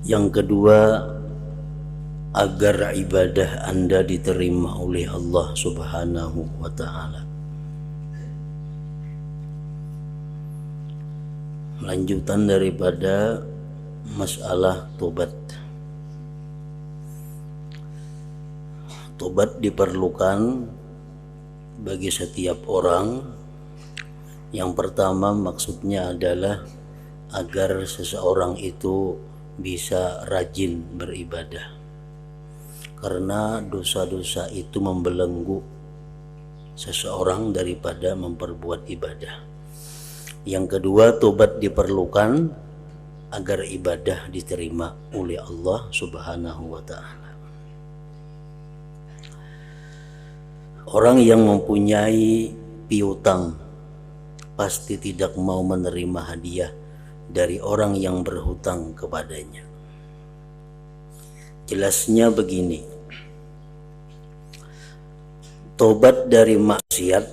Yang kedua, agar ibadah Anda diterima oleh Allah Subhanahu wa ta'ala. Lanjutan daripada masalah tobat. Tobat diperlukan bagi setiap orang. Yang pertama maksudnya adalah agar seseorang itu bisa rajin beribadah, karena dosa-dosa itu membelenggu seseorang daripada memperbuat ibadah. Yang kedua, tobat diperlukan agar ibadah diterima oleh Allah Subhanahu wa ta'ala. Orang yang mempunyai piutang pasti tidak mau menerima hadiah dari orang yang berhutang kepadanya. Jelasnya begini, tobat dari maksiat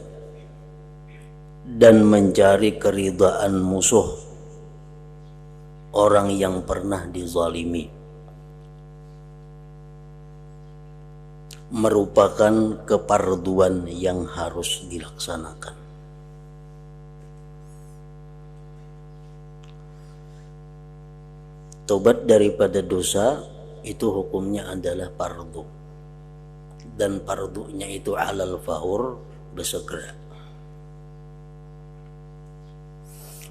dan mencari keridhaan musuh orang yang pernah dizalimi merupakan keparduan yang harus dilaksanakan. Tobat daripada dosa itu hukumnya adalah fardu, dan fardunya itu alal faur, bersegera.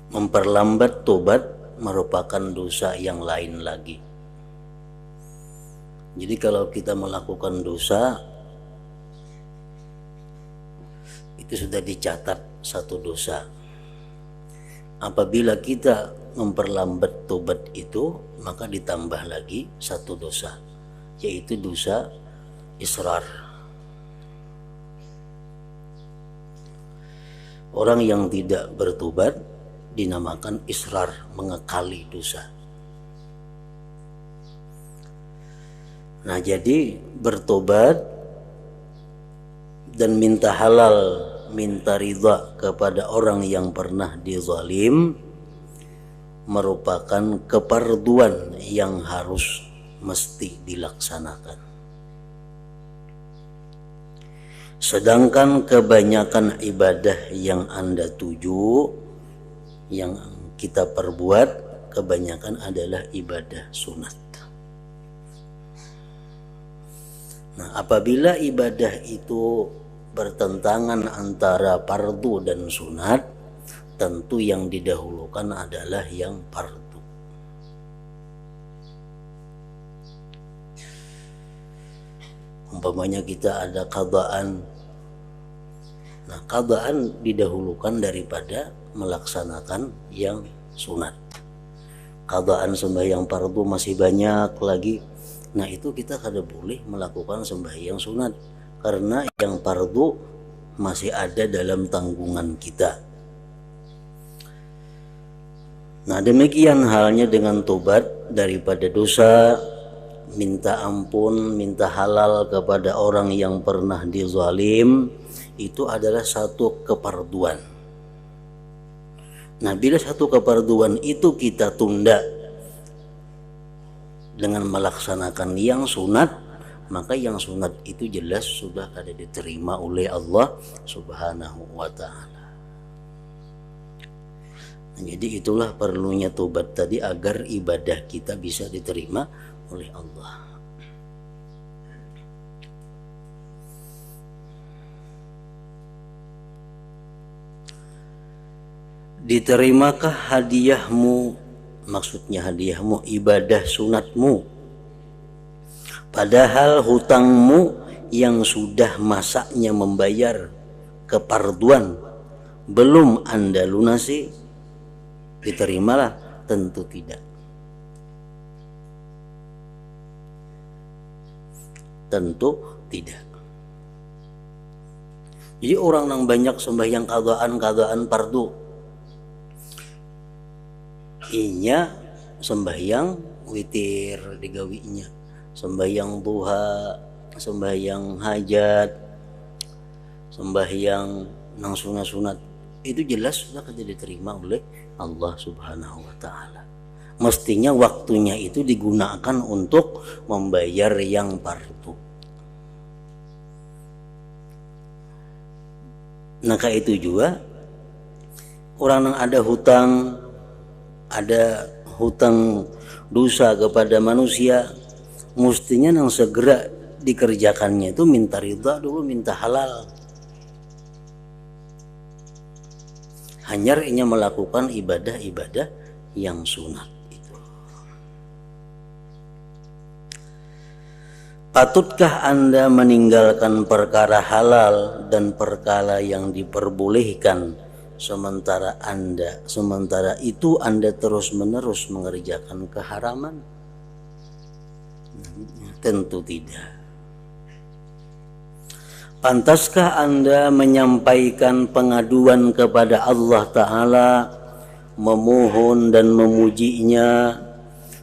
Memperlambat tobat merupakan dosa yang lain lagi. Jadi kalau kita melakukan dosa, itu sudah dicatat satu dosa. Apabila kita memperlambat tobat itu, maka ditambah lagi satu dosa, yaitu dosa israr. Orang yang tidak bertobat dinamakan israr, mengekali dosa. Nah, jadi bertobat dan minta halal, minta ridha kepada orang yang pernah dizalim merupakan keparduan yang harus mesti dilaksanakan. Sedangkan kebanyakan ibadah yang Anda tuju, yang kita perbuat, kebanyakan adalah ibadah sunat. Nah, apabila ibadah itu bertentangan antara fardu dan sunat, tentu yang didahulukan adalah yang fardu. Umpamanya kita ada qadaan. Nah, qadaan didahulukan daripada melaksanakan yang sunat. Qadaan sembahyang fardu masih banyak lagi. Nah, itu kita kada boleh melakukan sembahyang sunat, karena yang fardu masih ada dalam tanggungan kita. Nah, demikian halnya dengan tobat daripada dosa, minta ampun, minta halal kepada orang yang pernah dizalim, itu adalah satu keparduan. Nah, bila satu keparduan itu kita tunda dengan melaksanakan yang sunat, maka yang sunat itu jelas sudah kada diterima oleh Allah Subhanahu wa ta'ala. Jadi itulah perlunya tobat tadi, agar ibadah kita bisa diterima oleh Allah. Diterimakah hadiahmu, maksudnya hadiahmu ibadah sunatmu, padahal hutangmu yang sudah masaknya membayar keparduan belum Anda lunasi? Diterimalah? Tentu tidak. Tentu tidak. Jadi orang yang banyak sembahyang qadaan fardu, inya sembahyang witir digawinya, sembahyang duha, sembahyang hajat, sembahyang nang sunat-sunat, itu jelas sudah tidak diterima oleh Allah Subhanahu wa ta'ala. Mestinya waktunya itu digunakan untuk membayar yang fardu. Maka itu juga orang yang ada hutang dosa kepada manusia, mestinya yang segera dikerjakannya itu minta ridha dulu, minta halal. Hanya inya melakukan ibadah-ibadah yang sunat itu. Patutkah Anda meninggalkan perkara halal dan perkara yang diperbolehkan, sementara itu Anda terus-menerus mengerjakan keharaman? Tentu tidak. Pantaskah Anda menyampaikan pengaduan kepada Allah Ta'ala, memohon dan memujinya,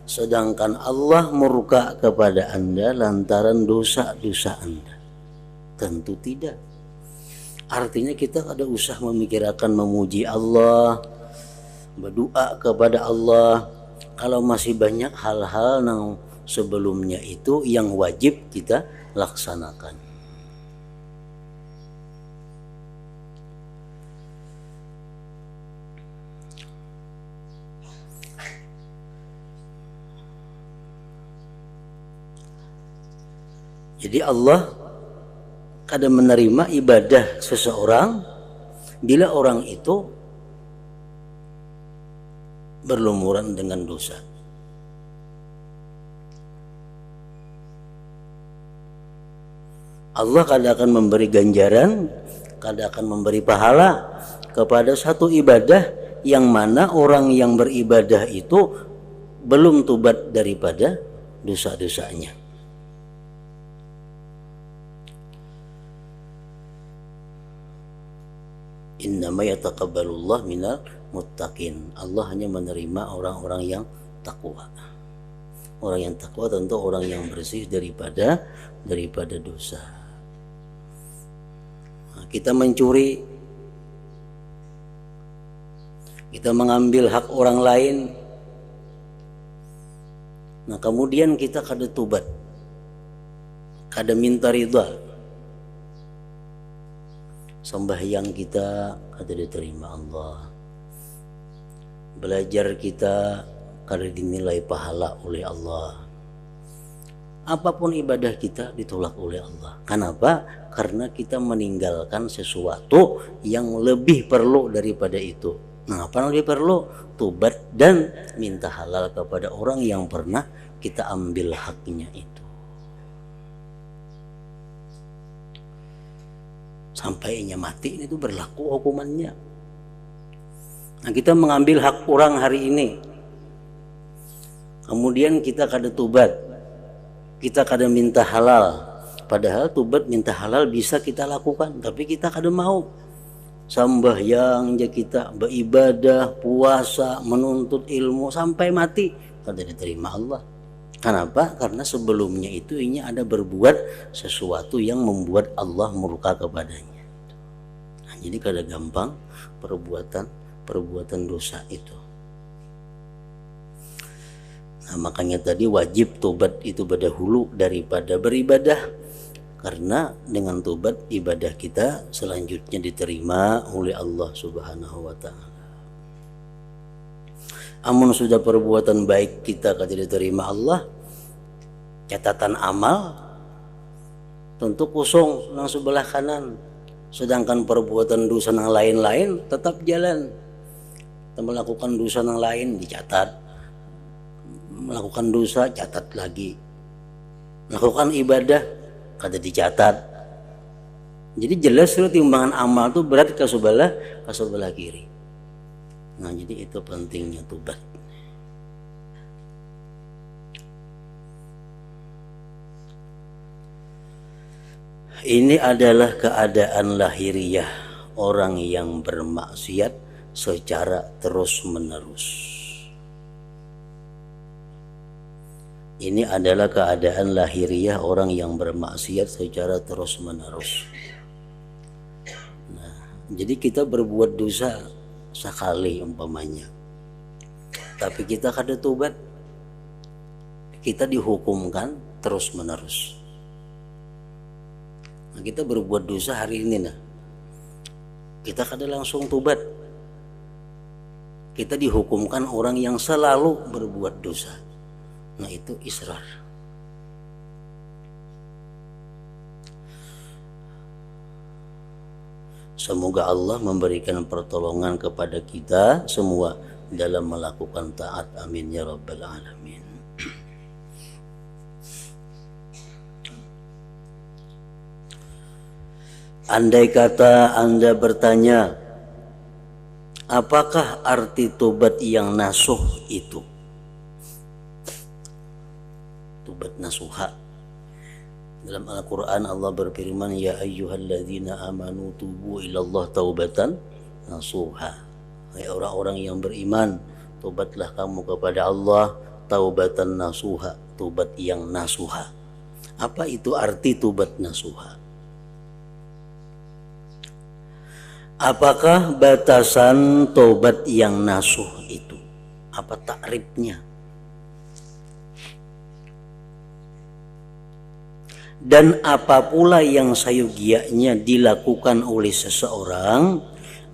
sedangkan Allah murka kepada Anda lantaran dosa-dosa Anda? Tentu tidak. Artinya kita ada usah memikirkan memuji Allah, berdoa kepada Allah, kalau masih banyak hal-hal yang sebelumnya itu yang wajib kita laksanakan. Jadi Allah kadang menerima ibadah seseorang bila orang itu berlumuran dengan dosa. Allah kadang akan memberi ganjaran, kadang akan memberi pahala kepada satu ibadah yang mana orang yang beribadah itu belum tobat daripada dosa-dosanya. Innama yataqabbalullah minal muttaqin. Allah hanya menerima orang-orang yang takwa. Orang yang takwa tentu orang yang bersih daripada dosa. Nah, kita mencuri, kita mengambil hak orang lain, nah kemudian kita kada tobat, kada minta ridha, sembahyang kita kada diterima Allah, belajar kita kada dinilai pahala oleh Allah, apapun ibadah kita ditolak oleh Allah. Kenapa? Karena kita meninggalkan sesuatu yang lebih perlu daripada itu. Nah, apa yang lebih perlu? Tobat dan minta halal kepada orang yang pernah kita ambil haknya itu. Sampai inya mati itu berlaku hukumannya. Nah, kita mengambil hak orang hari ini, kemudian kita kada tobat, kita kada minta halal. Padahal tobat minta halal bisa kita lakukan, tapi kita kada mau. Sambahyang aja kita, beribadah, puasa, menuntut ilmu sampai mati kada diterima Allah. Kenapa? Karena sebelumnya itu inya ada berbuat sesuatu yang membuat Allah murka kepadanya. Nah, jadi kada gampang perbuatan dosa itu. Nah, makanya tadi wajib tobat itu berdahulu daripada beribadah, karena dengan tobat ibadah kita selanjutnya diterima oleh Allah Subhanahu wa Ta'ala. Amun sudah perbuatan baik kita kada diterima Allah, catatan amal tentu kosong nang sebelah kanan, sedangkan perbuatan dosa yang lain-lain tetap jalan. Kita melakukan dosa yang lain dicatat, melakukan dosa catat lagi, melakukan ibadah kada dicatat. Jadi jelas itu timbangan amal itu berat ke sebelah kiri. Nah, jadi itu pentingnya tobat. Ini adalah keadaan lahiriah orang yang bermaksiat secara terus-menerus. Ini adalah keadaan lahiriah orang yang bermaksiat secara terus-menerus. Nah, jadi kita berbuat dosa sekali umpamanya, Tapi kita kada tobat, kita dihukumkan terus menerus. Nah, kita berbuat dosa hari ini, nah kita kada langsung tobat, kita dihukumkan orang yang selalu berbuat dosa. Nah itu israr. Semoga Allah memberikan pertolongan kepada kita semua dalam melakukan taat. Amin ya rabbal alamin. Andai kata Anda bertanya, apakah arti tobat yang nasuh itu? Tobat nasuha. Dalam Al-Quran Allah berfirman, ya ayyuhalladzina amanu tubu ilallah taubatan nasuha. Hai orang-orang yang beriman, tobatlah kamu kepada Allah taubatan nasuha, tobat yang nasuha. Apa itu arti tobat nasuha? Apakah batasan tobat yang nasuh itu? Apa takrifnya? Dan apa pula yang sayogianya dilakukan oleh seseorang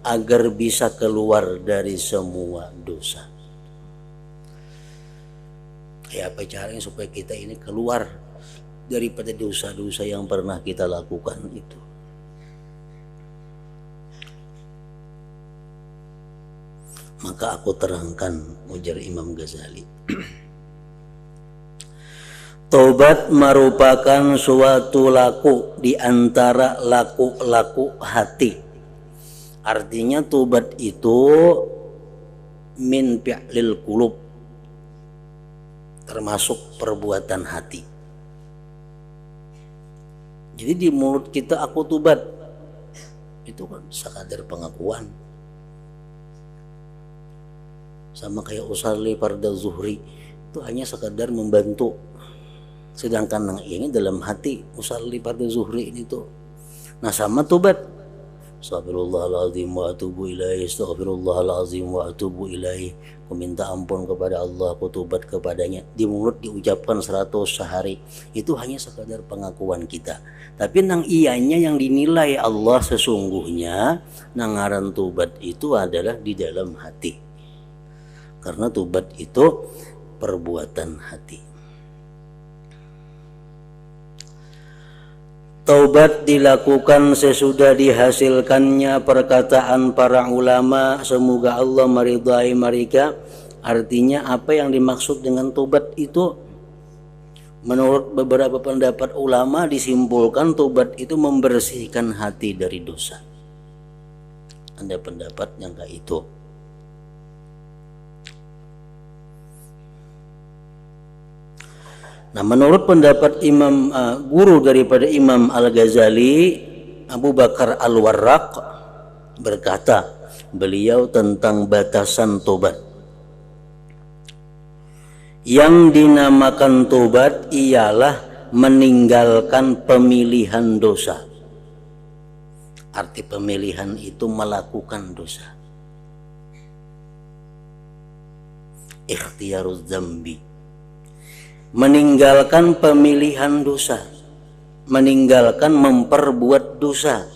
agar bisa keluar dari semua dosa? Kayak apa caranya supaya kita ini keluar daripada dosa-dosa yang pernah kita lakukan itu? Maka aku terangkan, ujar Imam Ghazali. Tobat merupakan suatu laku di antara laku-laku hati. Artinya tobat itu min fi'lil qulub, termasuk perbuatan hati. Jadi di mulut kita aku tobat, itu kan sekadar pengakuan. Sama kayak usalli fardhu zuhri, itu hanya sekadar membantu. Sedangkan yang ini dalam hati usalli fardhu zuhri ini tuh. Nah sama tobat, astagfirullahaladzim wa atubu ilaih, astagfirullahaladzim wa atubu ilaih. Aku minta ampun kepada Allah, aku tobat kepadanya. Di mulut diucapkan 100 sehari, itu hanya sekadar pengakuan kita. Tapi nang ianya yang dinilai Allah sesungguhnya, nang ngaran tobat itu adalah di dalam hati. Karena tobat itu perbuatan hati. Taubat dilakukan sesudah dihasilkannya perkataan para ulama, semoga Allah meridai mereka. Artinya apa yang dimaksud dengan taubat itu? Menurut beberapa pendapat ulama disimpulkan taubat itu membersihkan hati dari dosa. Ada pendapat yang kayak itu. Nah, menurut pendapat guru daripada Imam Al-Ghazali, Abu Bakar Al-Warraq berkata, beliau tentang batasan tobat. Yang dinamakan tobat ialah meninggalkan pemilihan dosa. Arti pemilihan itu melakukan dosa. Ikhtiyaruz dzambi. Meninggalkan pemilihan dosa, meninggalkan memperbuat dosa,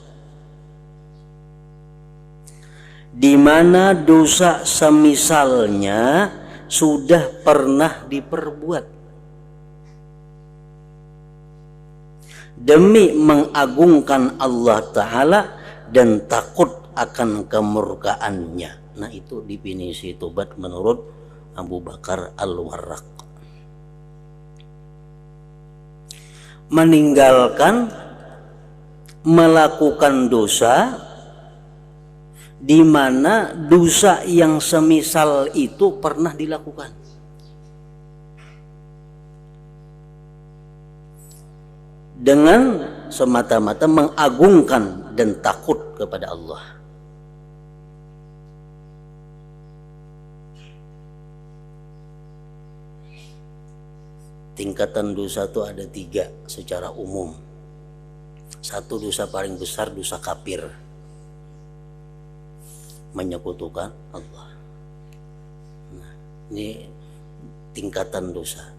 di mana dosa semisalnya sudah pernah diperbuat demi mengagungkan Allah Ta'ala dan takut akan kemurkaannya. Nah itu definisi tobat menurut Abu Bakar Al-Warraq. Meninggalkan melakukan dosa di mana dosa yang semisal itu pernah dilakukan dengan semata-mata mengagungkan dan takut kepada Allah. Tingkatan dosa itu ada 3 secara umum. 1 dosa paling besar, dosa kafir, menyekutukan Allah. Nah, Ini tingkatan dosa.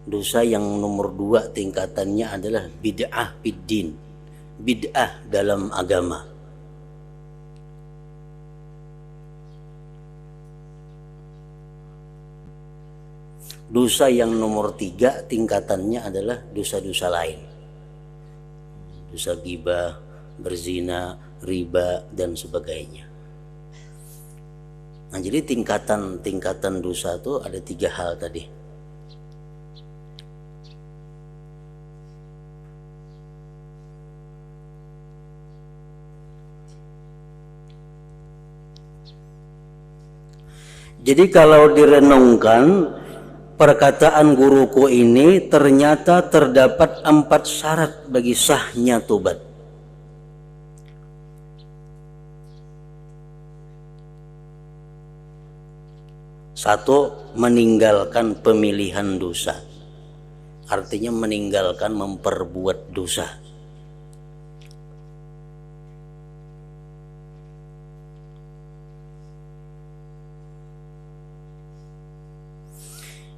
Dosa yang nomor 2 tingkatannya adalah bid'ah fiddin, bid'ah dalam agama. Dosa yang nomor 3 tingkatannya adalah dosa-dosa lain. Dosa ghibah, berzina, riba, dan sebagainya. Nah, jadi tingkatan dosa itu ada 3 hal tadi. Jadi kalau direnungkan, perkataan guruku ini ternyata terdapat 4 syarat bagi sahnya tobat. Satu, meninggalkan pemilihan dosa. Artinya meninggalkan memperbuat dosa.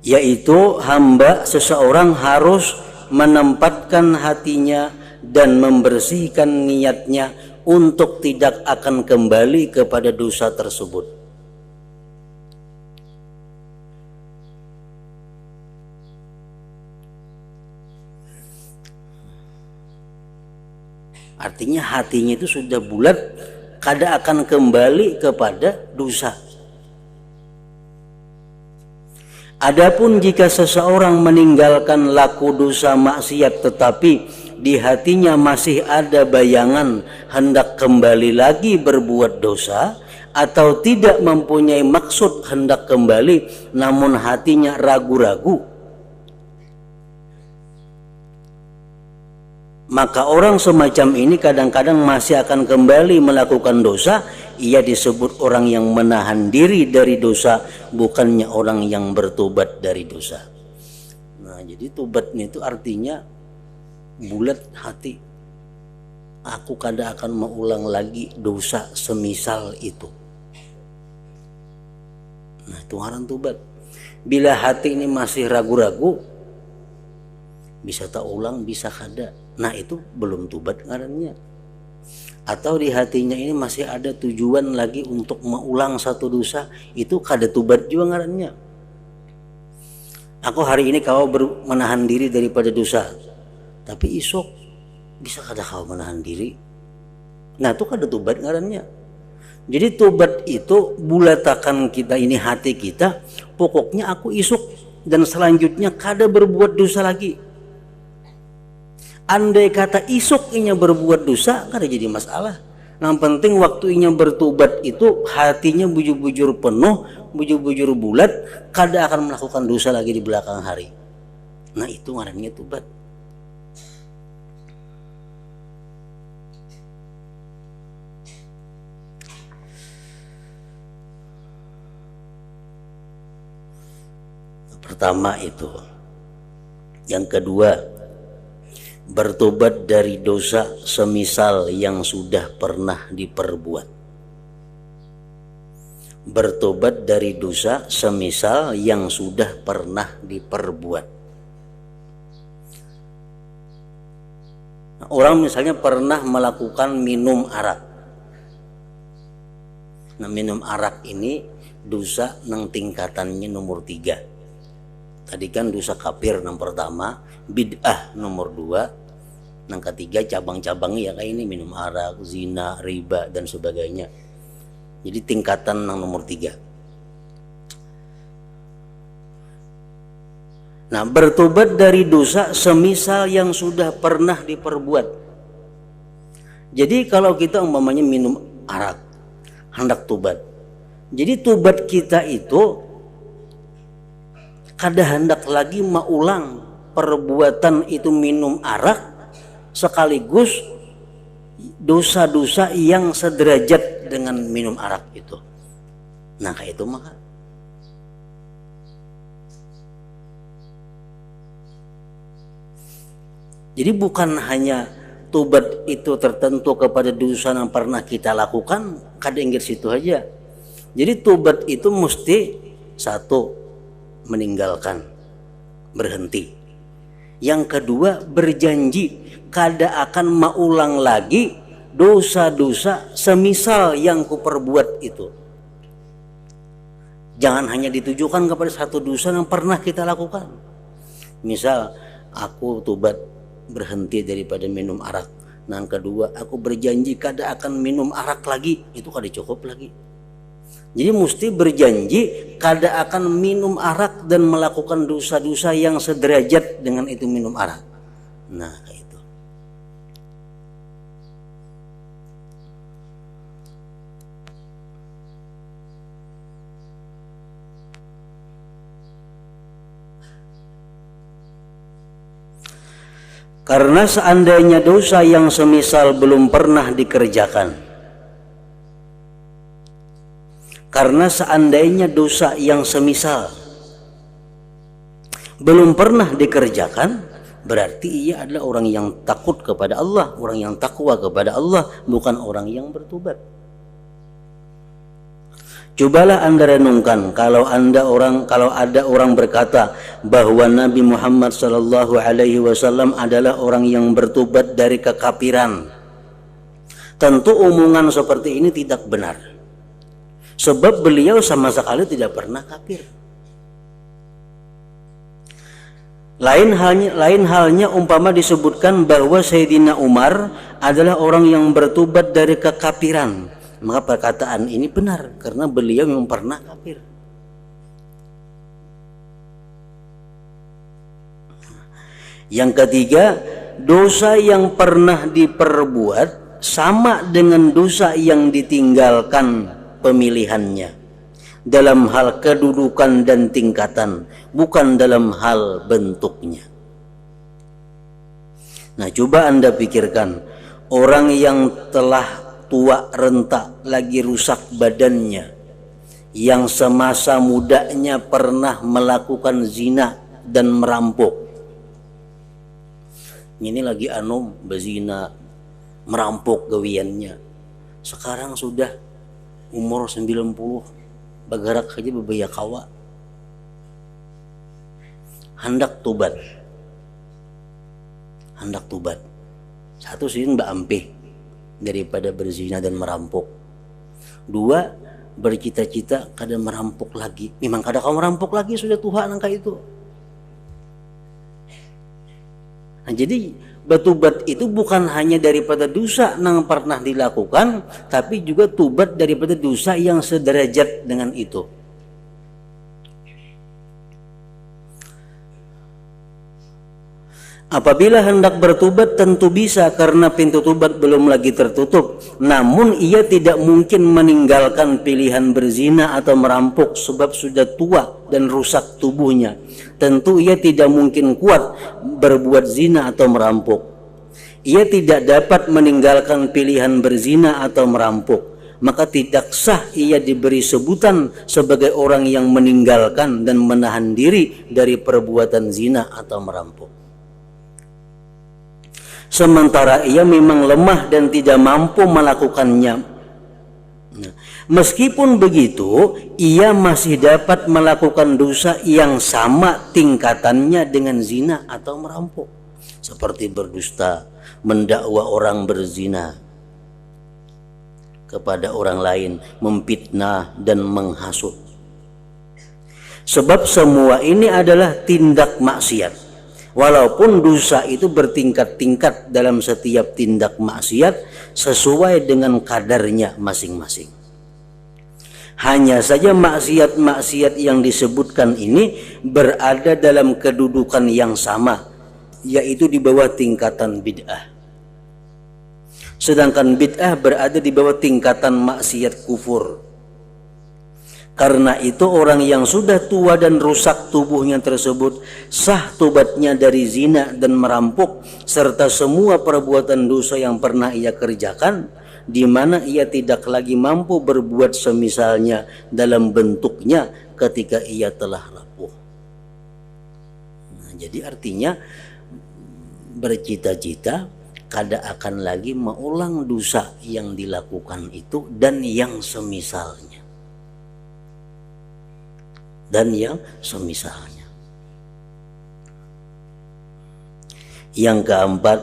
Yaitu hamba seseorang harus menempatkan hatinya dan membersihkan niatnya untuk tidak akan kembali kepada dosa tersebut. Artinya hatinya itu sudah bulat, kada akan kembali kepada dosa. Adapun jika seseorang meninggalkan laku dosa maksiat tetapi di hatinya masih ada bayangan hendak kembali lagi berbuat dosa, atau tidak mempunyai maksud hendak kembali namun hatinya ragu-ragu, maka orang semacam ini kadang-kadang masih akan kembali melakukan dosa. Ia disebut orang yang menahan diri dari dosa, bukannya orang yang bertobat dari dosa. Nah, jadi tobat itu artinya bulat hati. Aku kada akan mengulang lagi dosa semisal itu. Nah, itu ngaran tobat. Bila hati ini masih ragu-ragu, bisa tak ulang, bisa kada. Nah, itu belum tobat ngarannya. Atau di hatinya ini masih ada tujuan lagi untuk mengulang satu dosa, itu kada tobat juga ngarannya. Aku hari ini kau menahan diri daripada dosa, tapi esok bisa kada kau menahan diri. Nah, itu kada tobat ngarannya. Jadi tobat itu bulatakan kita ini hati kita, pokoknya aku esok dan selanjutnya kada berbuat dosa lagi. Andai kata isuk inya berbuat dosa, kada jadi masalah. Yang penting waktu inya bertobat itu hatinya bujur-bujur penuh, bujur-bujur bulat, kada akan melakukan dosa lagi di belakang hari. Nah, itu ngarannya tobat. Pertama itu. Yang kedua, bertobat dari dosa semisal yang sudah pernah diperbuat. Bertobat dari dosa semisal yang sudah pernah diperbuat. Nah, orang misalnya pernah melakukan minum arak. Nah, minum arak ini dosa nang tingkatannya nomor 3. Tadi kan dosa kafir yang pertama, bid'ah nomor 2, yang ketiga cabang-cabangnya ya kayak ini, minum arak, zina, riba, dan sebagainya. Jadi tingkatan yang nomor 3. Nah, bertobat dari dosa semisal yang sudah pernah diperbuat. Jadi kalau kita umpamanya minum arak, hendak tobat. Jadi tobat kita itu kada hendak lagi mengulang perbuatan itu minum arak, sekaligus dosa-dosa yang sederajat dengan minum arak itu. Nah, kayak itu maka jadi bukan hanya tobat itu tertentu kepada dosa yang pernah kita lakukan, kada inggir situ aja. Jadi tobat itu mesti satu, meninggalkan, berhenti. Yang kedua, berjanji kada akan maulang lagi dosa-dosa semisal yang kuperbuat itu. Jangan hanya ditujukan kepada satu dosa yang pernah kita lakukan. Misal, aku tobat berhenti daripada minum arak. Nah, yang kedua, aku berjanji kada akan minum arak lagi. Itu kada cukup lagi. Jadi mesti berjanji kada akan minum arak dan melakukan dosa-dosa yang sederajat dengan itu minum arak. Nah, itu. Karena seandainya dosa yang semisal belum pernah dikerjakan, karena seandainya dosa yang semisal belum pernah dikerjakan, berarti ia adalah orang yang takut kepada Allah, orang yang takwa kepada Allah, bukan orang yang bertobat. Cobalah Anda renungkan, kalau ada orang berkata bahwa Nabi Muhammad SAW adalah orang yang bertobat dari kekafiran, tentu omongan seperti ini tidak benar. Sebab beliau sama sekali tidak pernah kafir. Lain halnya umpama disebutkan bahwa Sayyidina Umar adalah orang yang bertobat dari kekafiran, maka perkataan ini benar karena beliau memang pernah kafir. Yang ketiga, dosa yang pernah diperbuat sama dengan dosa yang ditinggalkan pemilihannya dalam hal kedudukan dan tingkatan, bukan dalam hal bentuknya. Nah, coba Anda pikirkan, orang yang telah tua renta, lagi rusak badannya, yang semasa mudanya pernah melakukan zina dan merampok, ini lagi bezina, merampok gawiannya, sekarang sudah umur 90, bagarak saja bebaya kawa, hendak tobat. Satu sih mbak ampeh daripada berzina dan merampok. Dua, bercita-cita kada merampok lagi. Memang kada kau merampok lagi, sudah Tuhan angka itu. Nah, jadi bertobat itu bukan hanya daripada dosa yang pernah dilakukan, tapi juga tobat daripada dosa yang sederajat dengan itu. Apabila hendak bertobat tentu bisa karena pintu tobat belum lagi tertutup. Namun ia tidak mungkin meninggalkan pilihan berzina atau merampok sebab sudah tua dan rusak tubuhnya. Tentu ia tidak mungkin kuat berbuat zina atau merampok. Ia tidak dapat meninggalkan pilihan berzina atau merampok. Maka tidak sah ia diberi sebutan sebagai orang yang meninggalkan dan menahan diri dari perbuatan zina atau merampok. Sementara ia memang lemah dan tidak mampu melakukannya. Nah, meskipun begitu, ia masih dapat melakukan dosa yang sama tingkatannya dengan zina atau merampok, seperti berdusta, mendakwa orang berzina kepada orang lain, memfitnah dan menghasut. Sebab semua ini adalah tindak maksiat. Walaupun dosa itu bertingkat-tingkat dalam setiap tindak maksiat sesuai dengan kadarnya masing-masing. Hanya saja maksiat-maksiat yang disebutkan ini berada dalam kedudukan yang sama, yaitu di bawah tingkatan bid'ah. Sedangkan bid'ah berada di bawah tingkatan maksiat kufur. Karena itu orang yang sudah tua dan rusak tubuhnya tersebut sah tobatnya dari zina dan merampok serta semua perbuatan dosa yang pernah ia kerjakan, di mana ia tidak lagi mampu berbuat semisalnya dalam bentuknya ketika ia telah rapuh. Nah, jadi artinya bercita-cita kada akan lagi mengulang dosa yang dilakukan itu dan yang semisalnya. dan yang semisalnya. Yang keempat,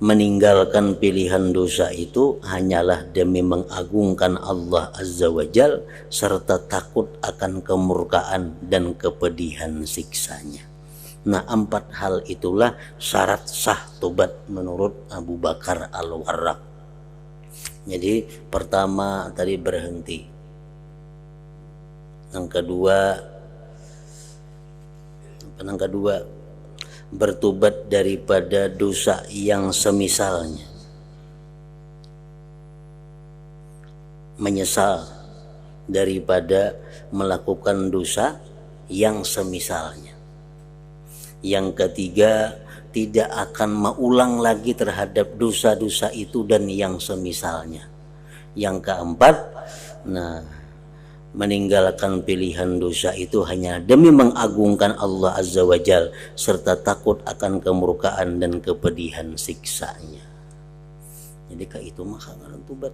meninggalkan pilihan dosa itu hanyalah demi mengagungkan Allah Azza wa Jal serta takut akan kemurkaan dan kepedihan siksanya. Nah, 4 hal itulah syarat sah tobat menurut Abu Bakar Al-Warraq. Jadi pertama tadi berhenti. Yang kedua bertobat daripada dosa yang semisalnya, menyesal daripada melakukan dosa yang semisalnya. Yang ketiga, tidak akan mengulang lagi terhadap dosa-dosa itu dan yang semisalnya. Yang keempat, meninggalkan pilihan dosa itu hanya demi mengagungkan Allah Azza wa Jal serta takut akan kemurkaan dan kepedihan siksanya. Jadi itu maka ngaran tobat.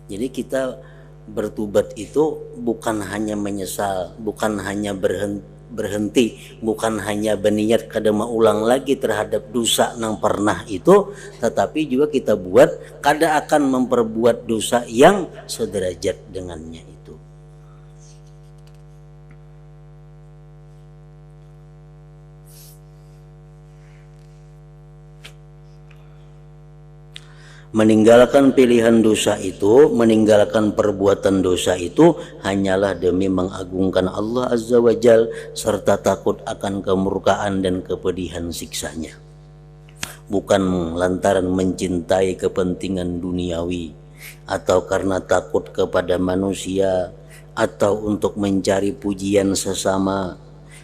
Jadi kita bertobat itu bukan hanya menyesal, bukan hanya berhenti, bukan hanya berniat kada ulang lagi terhadap dosa yang pernah itu, tetapi juga kita buat kada akan memperbuat dosa yang sederajat dengannya itu. Meninggalkan pilihan dosa itu, meninggalkan perbuatan dosa itu hanyalah demi mengagungkan Allah Azza wa Jal serta takut akan kemurkaan dan kepedihan siksanya. Bukan lantaran mencintai kepentingan duniawi atau karena takut kepada manusia atau untuk mencari pujian sesama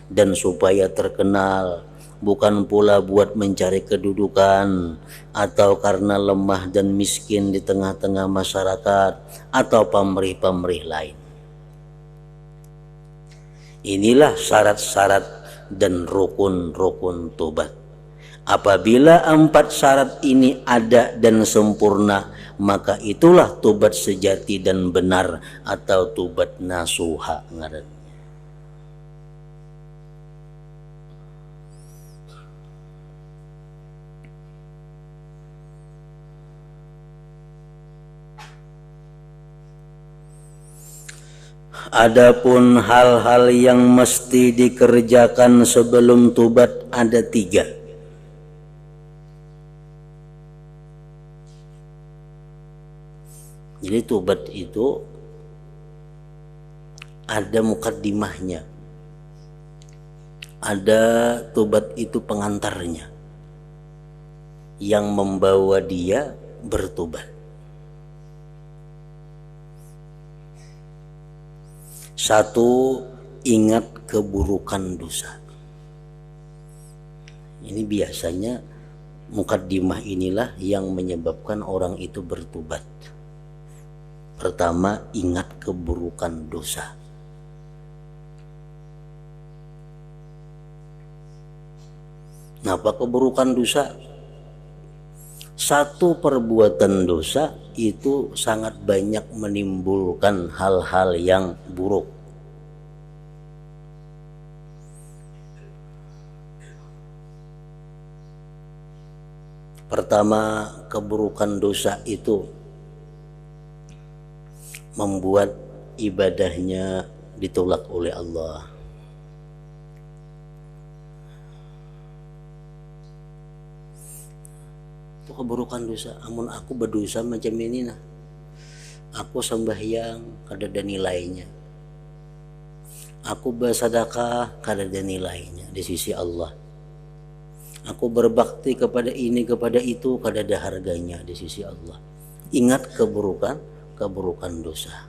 dan supaya terkenal, bukan pula buat mencari kedudukan atau karena lemah dan miskin di tengah-tengah masyarakat atau pamrih-pamrih lain. Inilah syarat-syarat dan rukun-rukun tobat. Apabila 4 syarat ini ada dan sempurna, maka itulah tobat sejati dan benar atau tobat nasuha ngaran. Adapun hal-hal yang mesti dikerjakan sebelum tobat ada 3. Jadi tobat itu ada mukaddimahnya, ada tobat itu pengantarnya yang membawa dia bertobat. 1, ingat keburukan dosa. Ini biasanya mukaddimah inilah yang menyebabkan orang itu bertobat. Pertama, ingat keburukan dosa. Apa keburukan dosa? 1 perbuatan dosa itu sangat banyak menimbulkan hal-hal yang buruk. Pertama, keburukan dosa itu membuat ibadahnya ditolak oleh Allah. Keburukan dosa, amun aku berdosa macam ini nah, aku sembahyang kada ada nilainya, aku bersedekah kada ada nilainya di sisi Allah, aku berbakti kepada ini kepada itu kada ada harganya di sisi Allah. Ingat keburukan dosa.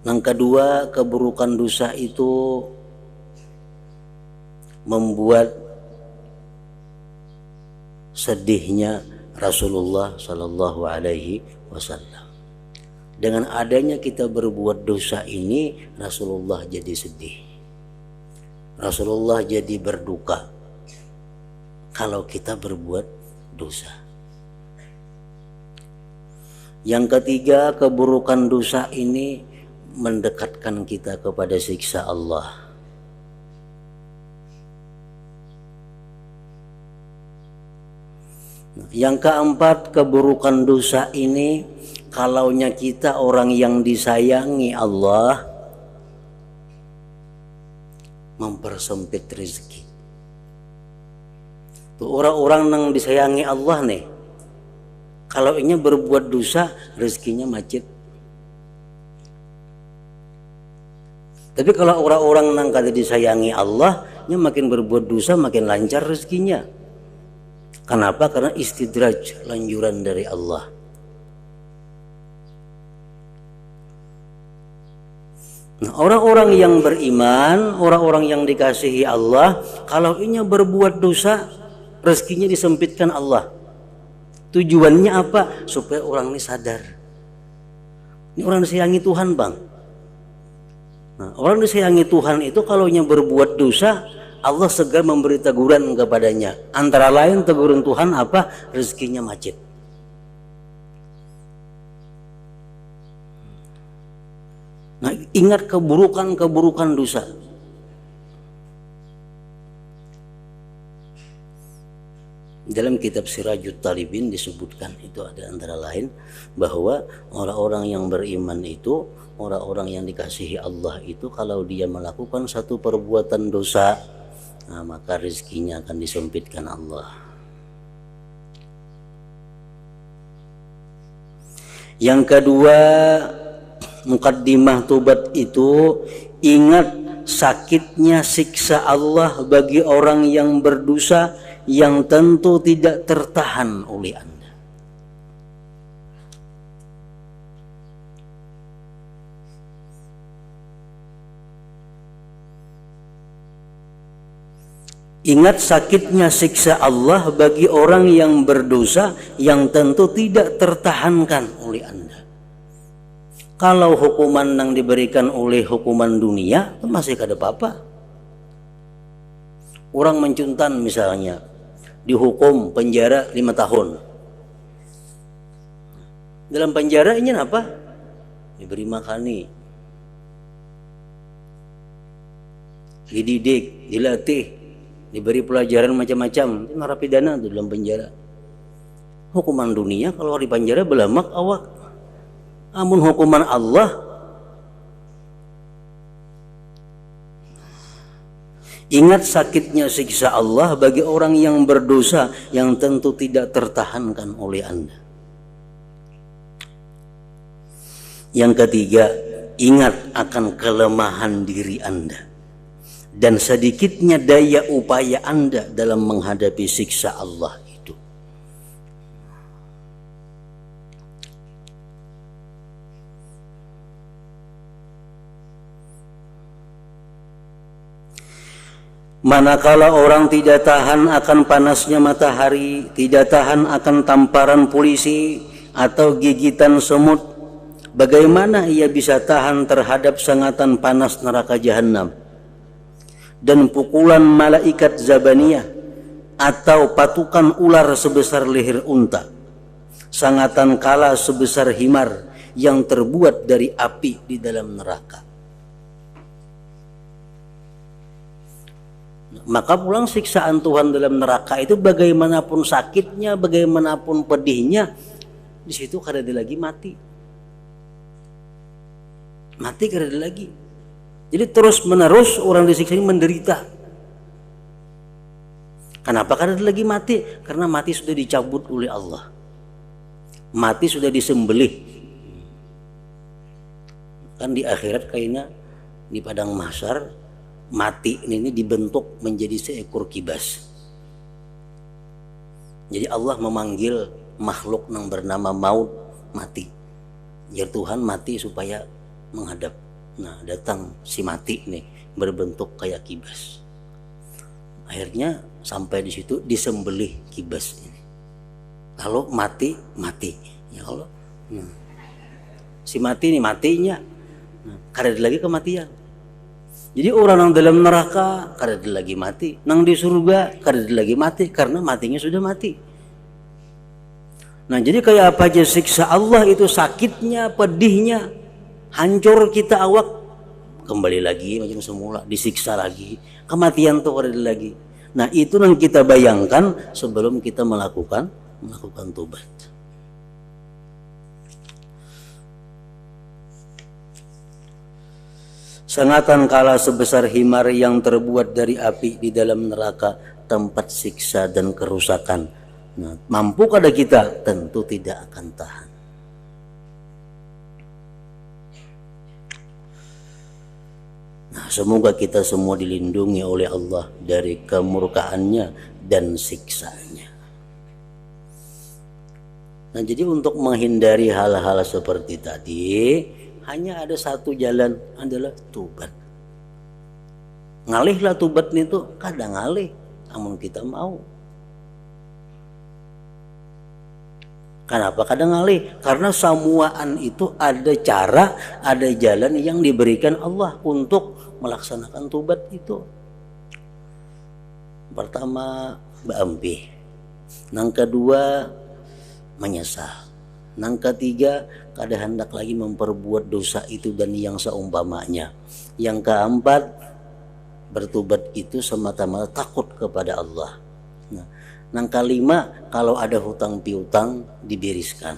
Yang kedua, keburukan dosa itu membuat sedihnya Rasulullah Sallallahu Alaihi Wasallam. Dengan adanya kita berbuat dosa ini, Rasulullah jadi sedih, Rasulullah jadi berduka kalau kita berbuat dosa. Yang ketiga, keburukan dosa ini mendekatkan kita kepada siksa Allah. Yang keempat, keburukan dosa ini kalaunya kita orang yang disayangi Allah, mempersempit rezeki. Tuh orang-orang yang disayangi Allah nih, kalau ini berbuat dosa rezekinya macet. Tapi kalau orang-orang yang kada disayangi Allah, nya makin berbuat dosa makin lancar rezekinya. Kenapa? Karena istidraj, lanjuran dari Allah. Nah, orang-orang yang beriman, orang-orang yang dikasihi Allah, kalau ini berbuat dosa, rezekinya disempitkan Allah. Tujuannya apa? Supaya orang ini sadar. Ini orang disayangi Tuhan, Bang. Nah, orang disayangi Tuhan itu kalau nya berbuat dosa, Allah segera memberi teguran kepadanya. Antara lain teguran Tuhan apa? Rezekinya macet. Nah, ingat keburukan dosa. Dalam kitab Sirajut Talibin disebutkan itu ada antara lain bahwa orang-orang yang beriman itu, orang-orang yang dikasihi Allah itu kalau dia melakukan satu perbuatan dosa, nah, maka rezekinya akan disempitkan Allah. Yang kedua, mukaddimah tobat itu, ingat sakitnya siksa Allah bagi orang yang berdosa yang tentu tidak tertahan oleh Anda. Ingat sakitnya siksa Allah bagi orang yang berdosa yang tentu tidak tertahankan oleh Anda. Kalau hukuman yang diberikan oleh hukuman dunia masih kada apa-apa. Orang mencuntan misalnya dihukum penjara 5 tahun. Dalam penjara ini apa? Diberi makani, dididik, dilatih, diberi pelajaran macam-macam. Itu narapidana itu dalam penjara. Hukuman dunia kalau di penjara belamak awak. Amun hukuman Allah, ingat sakitnya siksa Allah bagi orang yang berdosa yang tentu tidak tertahankan oleh Anda. Yang ketiga, ingat akan kelemahan diri Anda dan sedikitnya daya upaya Anda dalam menghadapi siksa Allah itu. Manakala orang tidak tahan akan panasnya matahari, tidak tahan akan tamparan polisi atau gigitan semut, bagaimana ia bisa tahan terhadap sengatan panas neraka jahanam dan pukulan malaikat zabaniyah atau patukan ular sebesar leher unta, sengatan kala sebesar himar yang terbuat dari api di dalam neraka. Maka pulang siksaan Tuhan dalam neraka itu bagaimanapun sakitnya, bagaimanapun pedihnya, di situ kada ada lagi mati. Mati kada ada lagi. Jadi terus menerus orang disiksa ini menderita. Kenapa kada ada lagi mati? Karena mati sudah dicabut oleh Allah. Mati sudah disembelih. Kan di akhirat kayaknya di padang mahsyar mati ini dibentuk menjadi seekor kibas. Jadi Allah memanggil makhluk yang bernama maut mati. Ya Tuhan mati supaya menghadap. Nah datang si mati nih berbentuk kayak kibas. Akhirnya sampai di situ disembelih kibas ini. Kalau mati mati. Ya Allah. Si mati nih matinya. Kada ada lagi kematian. Jadi orang yang dalam neraka kada ada lagi mati, nang di surga kada ada lagi mati karena matinya sudah mati. Nah jadi kayak apa aja siksa Allah itu sakitnya, pedihnya, hancur kita awak, kembali lagi macam semula, disiksa lagi, kematian tuh ada lagi. Nah itu yang kita bayangkan sebelum kita melakukan tobat. Sangatan kala sebesar himar yang terbuat dari api di dalam neraka, tempat siksa dan kerusakan. Nah, mampu kada kita? Tentu tidak akan tahan. Nah, semoga kita semua dilindungi oleh Allah dari kemurkaannya dan siksanya. Nah, jadi untuk menghindari hal-hal seperti tadi, hanya ada satu jalan, adalah tobat. Ngalihlah tobat itu kadang ngalih, namun kita mau. Kenapa kadang ngalih? Karena semuaan itu ada cara, ada jalan yang diberikan Allah untuk melaksanakan tobat itu. Pertama, berampih. Yang kedua, menyesal. Yang ketiga, kada hendak lagi memperbuat dosa itu dan yang seumpamanya. Yang keempat, bertobat itu semata-mata takut kepada Allah. Nah, yang kelima, kalau ada hutang piutang dibereskan.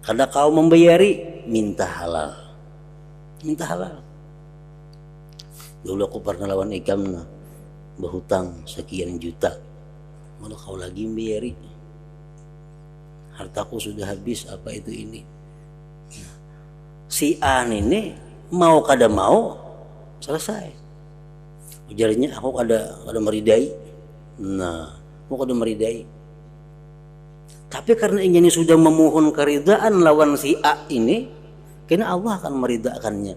Kada kau membayari, minta halal. Minta halal. Dulu aku pernah lawan ikam berhutang sekian juta. Malah kau lagi membayari. Hartaku sudah habis, apa itu ini. Si A ini mau kada mau selesai. Ujarnya aku kada meridai. Nah, aku kada meridai. Tapi karena ini sudah memohon keridaan lawan si A ini, kena Allah akan meridakannya.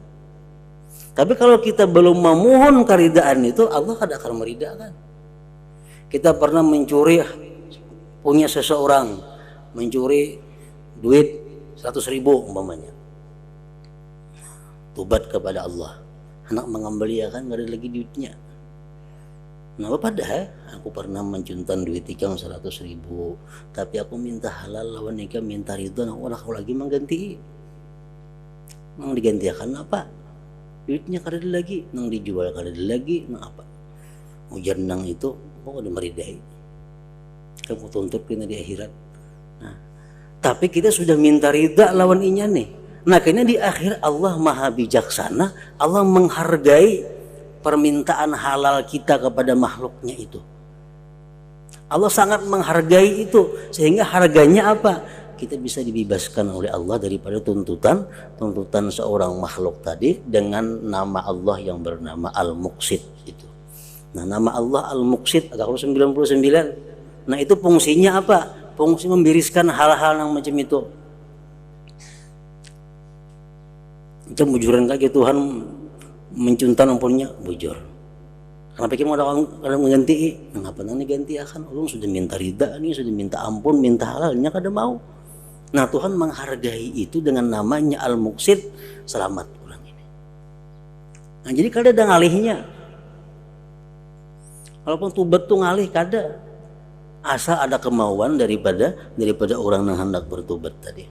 Tapi kalau kita belum memohon keridaan itu, Allah kada akan meridakan. Kita pernah mencuri punya seseorang, mencuri duit 100.000 umpamanya, tobat kepada Allah, anak mengembalikan gak ada lagi duitnya. Nah padahal aku pernah mencuntan duit ikam 100.000, tapi aku minta halal lawan ikam, minta ridho, nah aku lagi mengganti. Nang digantikan apa? Duitnya kada ada lagi, nang dijual kada ada lagi, nang apa? Ujar nang itu, aku kada meridai. Kamu tuntut kena di akhirat. Nah, tapi kita sudah minta ridha lawan inya nih. Nah, kayaknya di akhir Allah maha bijaksana, Allah menghargai permintaan halal kita kepada makhluknya itu. Allah sangat menghargai itu, sehingga harganya apa? Kita bisa dibebaskan oleh Allah daripada tuntutan seorang makhluk tadi dengan nama Allah yang bernama Al-Muqsit itu. Nah, nama Allah Al-Muqsit ada 99. Nah, itu fungsinya apa? Fungsi membereskan hal-hal yang macam itu. Macam bujuran kaki Tuhan mencuntan ampunnya bujur. Kenapa kita mau ada mengganti? Kenapa nanti ganti akan? Orang sudah minta ridha nih, sudah minta ampun, minta halalnya kada mau. Nah Tuhan menghargai itu dengan namanya Al-Muqsit, selamat orang ini. Nah jadi kada ada ngalihnya. Walaupun tobat tuh ngalih kada. Asal ada kemauan daripada orang yang hendak bertobat tadi.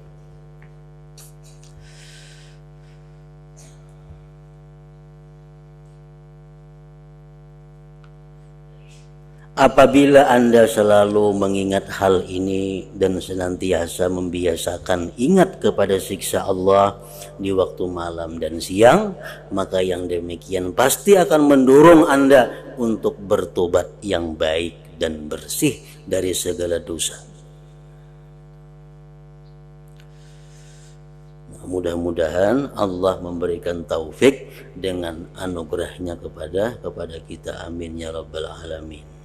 Apabila Anda selalu mengingat hal ini dan senantiasa membiasakan ingat kepada siksa Allah di waktu malam dan siang, maka yang demikian pasti akan mendorong Anda untuk bertobat yang baik dan bersih dari segala dosa. Mudah-mudahan Allah memberikan taufik dengan anugerahnya kepada kita. Amin ya rabbal alamin.